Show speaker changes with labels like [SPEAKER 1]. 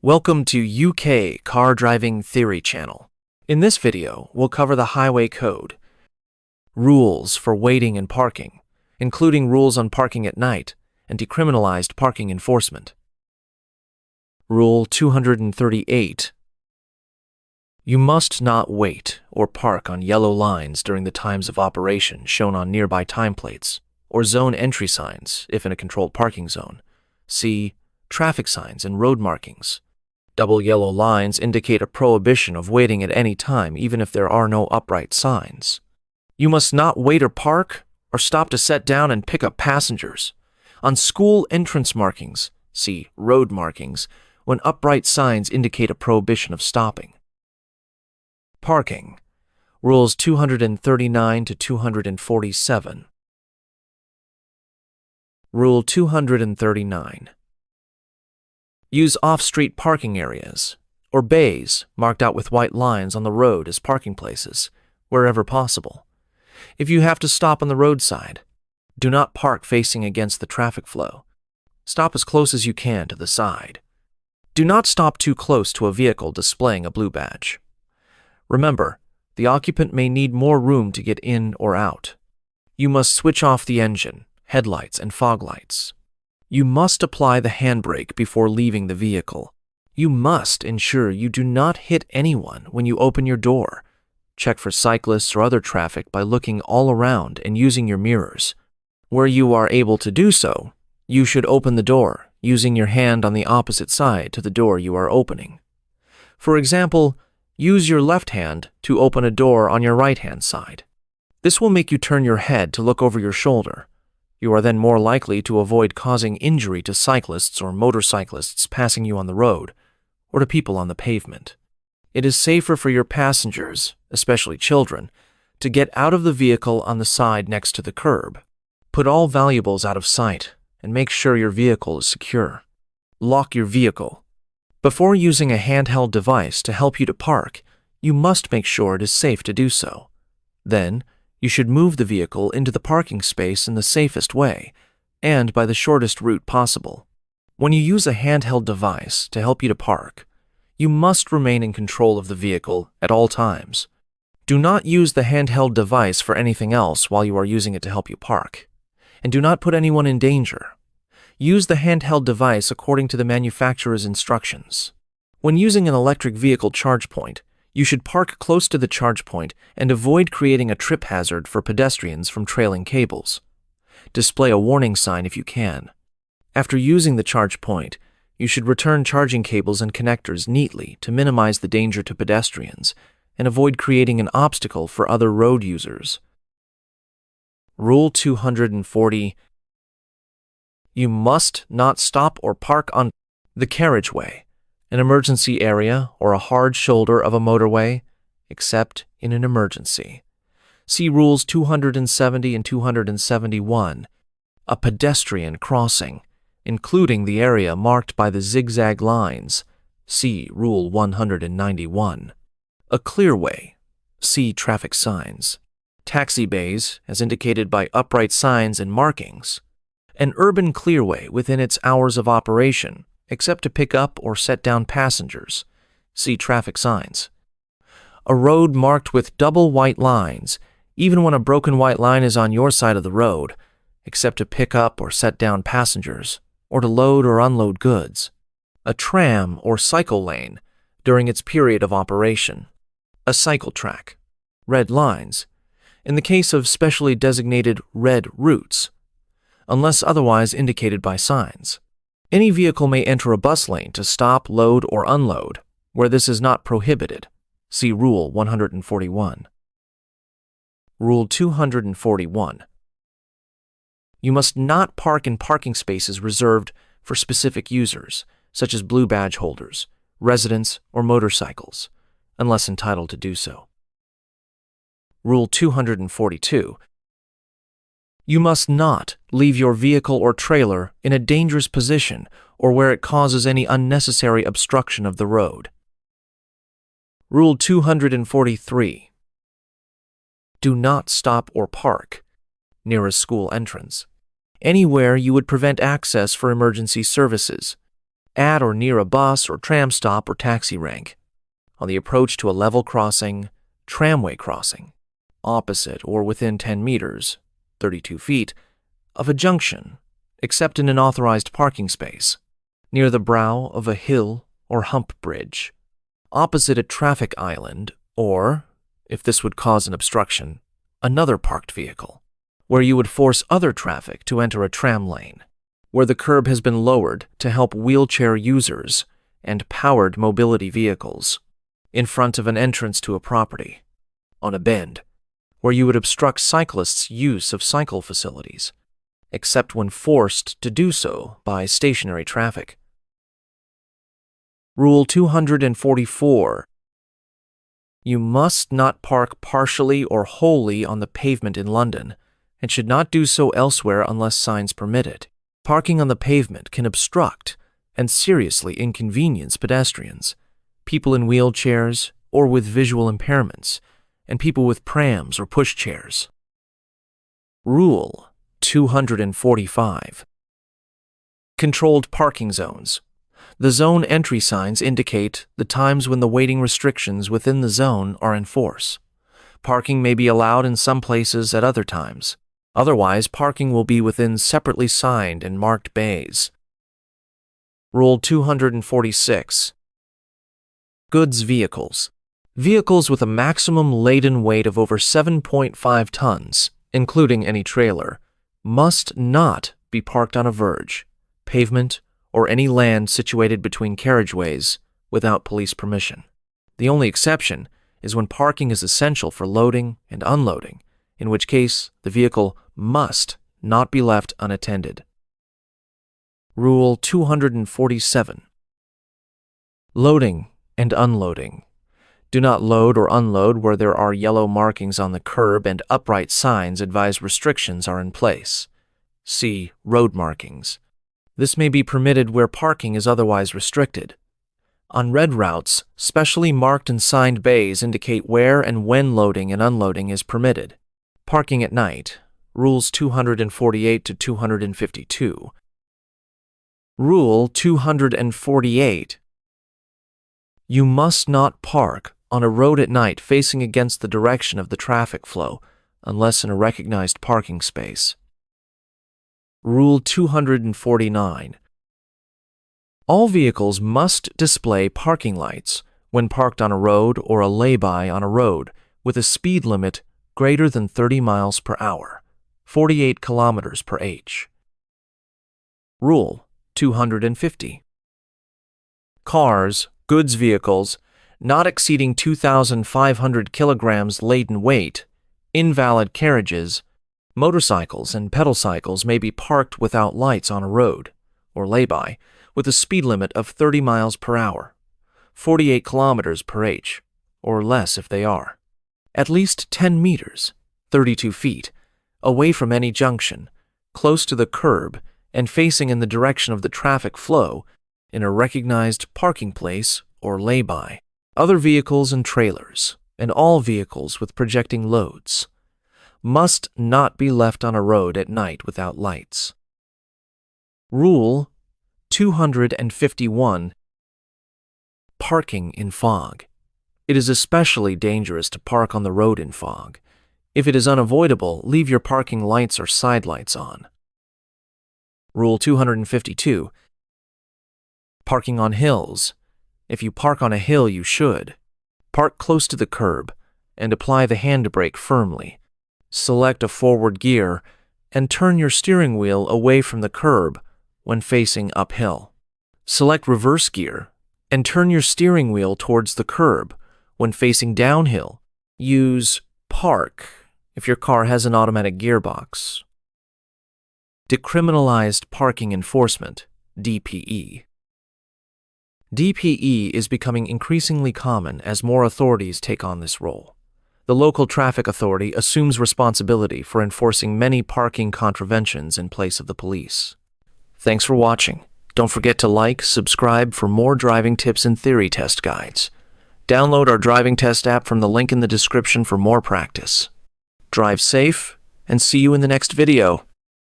[SPEAKER 1] Welcome to UK Car Driving Theory channel. In this video, we'll cover the highway code, rules for waiting and parking, including rules on parking at night and decriminalized parking enforcement. Rule 238. You must not wait or park on yellow lines during the times of operation shown on nearby time plates or zone entry signs if in a controlled parking zone. See traffic signs and road markings. Double yellow lines indicate a prohibition of waiting at any time, even if there are no upright signs. You must not wait or park or stop to set down and pick up passengers. On school entrance markings, see road markings, when upright signs indicate a prohibition of stopping. Parking. Rules 239 to 247. Rule 239. Use off-street parking areas, or bays marked out with white lines on the road as parking places, wherever possible. If you have to stop on the roadside, do not park facing against the traffic flow. Stop as close as you can to the side. Do not stop too close to a vehicle displaying a blue badge. Remember, the occupant may need more room to get in or out. You must switch off the engine, headlights, and fog lights. You must apply the handbrake before leaving the vehicle. You must ensure you do not hit anyone when you open your door. Check for cyclists or other traffic by looking all around and using your mirrors. Where you are able to do so, you should open the door using your hand on the opposite side to the door you are opening. For example, use your left hand to open a door on your right-hand side. This will make you turn your head to look over your shoulder. You are then more likely to avoid causing injury to cyclists or motorcyclists passing you on the road, or to people on the pavement. It is safer for your passengers, especially children, to get out of the vehicle on the side next to the curb. Put all valuables out of sight and make sure your vehicle is secure. Lock your vehicle. Before using a handheld device to help you to park, you must make sure it is safe to do so. Then, you should move the vehicle into the parking space in the safest way and by the shortest route possible. When you use a handheld device to help you to park, you must remain in control of the vehicle at all times. Do not use the handheld device for anything else while you are using it to help you park, and do not put anyone in danger. Use the handheld device according to the manufacturer's instructions. When using an electric vehicle charge point, you should park close to the charge point and avoid creating a trip hazard for pedestrians from trailing cables. Display a warning sign if you can. After using the charge point, you should return charging cables and connectors neatly to minimize the danger to pedestrians and avoid creating an obstacle for other road users. Rule 240. You must not stop or park on the carriageway, an emergency area, or a hard shoulder of a motorway, except in an emergency. See Rules 270 and 271. A pedestrian crossing, including the area marked by the zigzag lines. See Rule 191. A clearway. See traffic signs. Taxi bays, as indicated by upright signs and markings. An urban clearway within its hours of operation, except to pick up or set down passengers. See traffic signs. A road marked with double white lines, even when a broken white line is on your side of the road, except to pick up or set down passengers, or to load or unload goods. A tram or cycle lane during its period of operation. A cycle track. Red lines, in the case of specially designated red routes, unless otherwise indicated by signs. Any vehicle may enter a bus lane to stop, load, or unload, where this is not prohibited. See Rule 141. Rule 241. You must not park in parking spaces reserved for specific users, such as blue badge holders, residents, or motorcycles, unless entitled to do so. Rule 242. You must not leave your vehicle or trailer in a dangerous position or where it causes any unnecessary obstruction of the road. Rule 243. Do not stop or park near a school entrance, anywhere you would prevent access for emergency services, at or near a bus or tram stop or taxi rank, on the approach to a level crossing, tramway crossing, opposite or within 10 meters, 32 feet, of a junction, except in an authorized parking space, near the brow of a hill or hump bridge, opposite a traffic island, or, if this would cause an obstruction, another parked vehicle, where you would force other traffic to enter a tram lane, where the curb has been lowered to help wheelchair users and powered mobility vehicles, in front of an entrance to a property, on a bend, where you would obstruct cyclists' use of cycle facilities, except when forced to do so by stationary traffic. Rule 244. You must not park partially or wholly on the pavement in London, and should not do so elsewhere unless signs permit it. Parking on the pavement can obstruct and seriously inconvenience pedestrians, people in wheelchairs or with visual impairments, and people with prams or pushchairs. Rule 245. Controlled parking zones. The zone entry signs indicate the times when the waiting restrictions within the zone are in force. Parking may be allowed in some places at other times. Otherwise, parking will be within separately signed and marked bays. Rule 246. Goods vehicles. Vehicles with a maximum laden weight of over 7.5 tons, including any trailer, must not be parked on a verge, pavement, or any land situated between carriageways without police permission. The only exception is when parking is essential for loading and unloading, in which case the vehicle must not be left unattended. Rule 247. Loading and unloading. Do not load or unload where there are yellow markings on the curb and upright signs advise restrictions are in place. See road markings. This may be permitted where parking is otherwise restricted. On red routes, specially marked and signed bays indicate where and when loading and unloading is permitted. Parking at night. Rules 248 to 252. Rule 248. You must not park on a road at night facing against the direction of the traffic flow, unless in a recognized parking space. Rule 249. All vehicles must display parking lights when parked on a road or a lay-by on a road with a speed limit greater than 30 miles per hour, 48 kilometers per h. Rule 250. Cars, goods vehicles, not exceeding 2,500 kilograms laden weight, invalid carriages, motorcycles and pedal cycles may be parked without lights on a road, or lay-by, with a speed limit of 30 miles per hour, 48 kilometers per h, or less if they are, at least 10 meters, 32 feet, away from any junction, close to the curb and facing in the direction of the traffic flow in a recognized parking place or lay-by. Other vehicles and trailers, and all vehicles with projecting loads, must not be left on a road at night without lights. Rule 251. Parking in fog. It is especially dangerous to park on the road in fog. If it is unavoidable, leave your parking lights or side lights on. Rule 252. Parking on hills. If you park on a hill, you should park close to the curb and apply the handbrake firmly. Select a forward gear and turn your steering wheel away from the curb when facing uphill. Select reverse gear and turn your steering wheel towards the curb when facing downhill. Use park if your car has an automatic gearbox. Decriminalized Parking Enforcement, DPE. DPE is becoming increasingly common as more authorities take on this role. The local traffic authority assumes responsibility for enforcing many parking contraventions in place of the police. Thanks for watching. Don't forget to like, subscribe for more driving tips and theory test guides. Download our driving test app from the link in the description for more practice. Drive safe, and see you in the next video.